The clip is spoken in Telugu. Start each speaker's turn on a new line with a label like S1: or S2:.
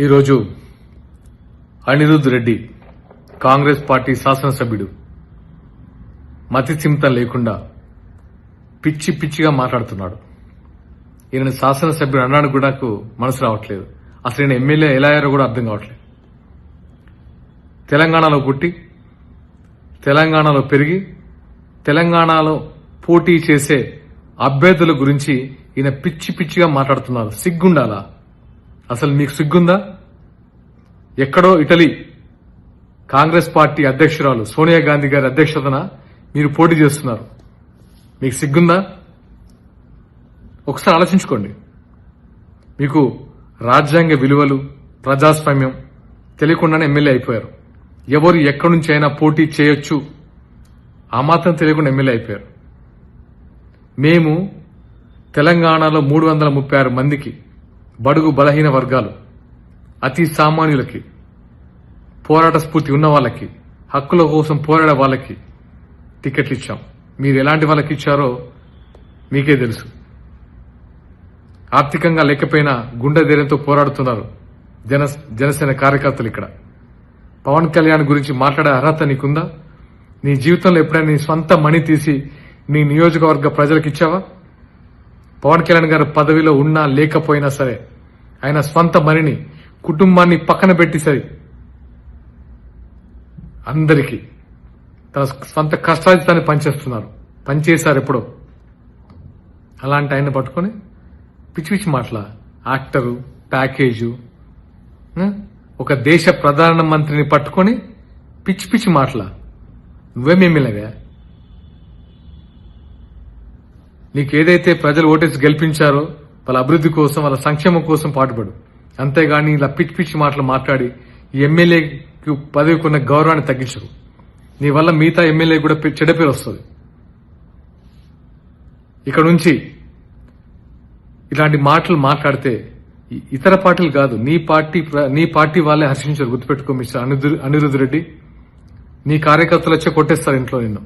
S1: ఈరోజు అనిరుద్ రెడ్డి కాంగ్రెస్ పార్టీ శాసనసభ్యుడు మతి చింత లేకుండా పిచ్చి పిచ్చిగా మాట్లాడుతున్నాడు. ఈయన శాసనసభ్యుడు అన్నాడు కూడా నాకు మనసు రావట్లేదు. అసలు ఈయన ఎమ్మెల్యే ఎలా అయ్యారో కూడా అర్థం కావట్లేదు. తెలంగాణలో పుట్టి తెలంగాణలో పెరిగి తెలంగాణలో పోటీ చేసే అభ్యర్థుల గురించి ఈయన పిచ్చి పిచ్చిగా మాట్లాడుతున్నారు. సిగ్గుండాలా? అసలు మీకు సిగ్గుందా? ఎక్కడో ఇటలీ కాంగ్రెస్ పార్టీ అధ్యక్షురాలు సోనియా గాంధీ గారి అధ్యక్షతన మీరు పోటీ చేస్తున్నారు. మీకు సిగ్గుందా? ఒకసారి ఆలోచించుకోండి. మీకు రాజ్యాంగ విలువలు, ప్రజాస్వామ్యం తెలియకుండానే ఎమ్మెల్యే అయిపోయారు. ఎవరు ఎక్కడి నుంచి అయినా పోటీ చేయొచ్చు ఆ మాత్రం తెలియకుండా ఎమ్మెల్యే అయిపోయారు. మేము తెలంగాణలో 336 మందికి, బడుగు బలహీన వర్గాలు, అతి సామాన్యులకి, పోరాట స్ఫూర్తి ఉన్న వాళ్ళకి, హక్కుల కోసం పోరాడే వాళ్ళకి టికెట్లు ఇచ్చాం. మీరు ఎలాంటి వాళ్ళకి ఇచ్చారో మీకే తెలుసు. ఆర్థికంగా లేకపోయినా గుండె ధైర్యంతో పోరాడుతున్నారు జనసేన కార్యకర్తలు. ఇక్కడ పవన్ కళ్యాణ్ గురించి మాట్లాడే అర్హత నీకుందా? నీ జీవితంలో ఎప్పుడైనా నీ స్వంత మనీ తీసి నీ నియోజకవర్గ ప్రజలకు ఇచ్చావా? పవన్ కళ్యాణ్ గారు పదవిలో ఉన్నా లేకపోయినా సరే ఆయన స్వంత మనిని, కుటుంబాన్ని పక్కన పెట్టి సరి అందరికీ తన స్వంత కష్టాజితాన్ని పనిచేశారు ఎప్పుడో. అలాంటి ఆయన పట్టుకొని పిచ్చి పిచ్చి మాటల యాక్టరు, ప్యాకేజు, ఒక దేశ ప్రధానమంత్రిని పట్టుకొని పిచ్చి పిచ్చి మాటల. నువ్వేమేమిలాగా? నీకేదైతే ప్రజలు ఓటేసి గెలిపించారో వాళ్ళ అభివృద్ధి కోసం, వాళ్ళ సంక్షేమం కోసం పాటుపడు. అంతేగాని ఇలా పిచ్చి పిచ్చి మాటలు మాట్లాడి ఈ ఎమ్మెల్యేకి పదవికి ఉన్న గౌరవాన్ని తగ్గించరు. నీ వల్ల మిగతా ఎమ్మెల్యే కూడా చెడ్డ పేరు వస్తుంది. ఇక్కడ నుంచి ఇలాంటి మాటలు మాట్లాడితే ఇతర పార్టీలు కాదు, నీ పార్టీ వాళ్ళే హర్షించారు. గుర్తుపెట్టుకో మిస్టర్ అనిరుద్ రెడ్డి. నీ కార్యకర్తలు వచ్చి కొట్టేస్తారు ఇంట్లో నిన్ను.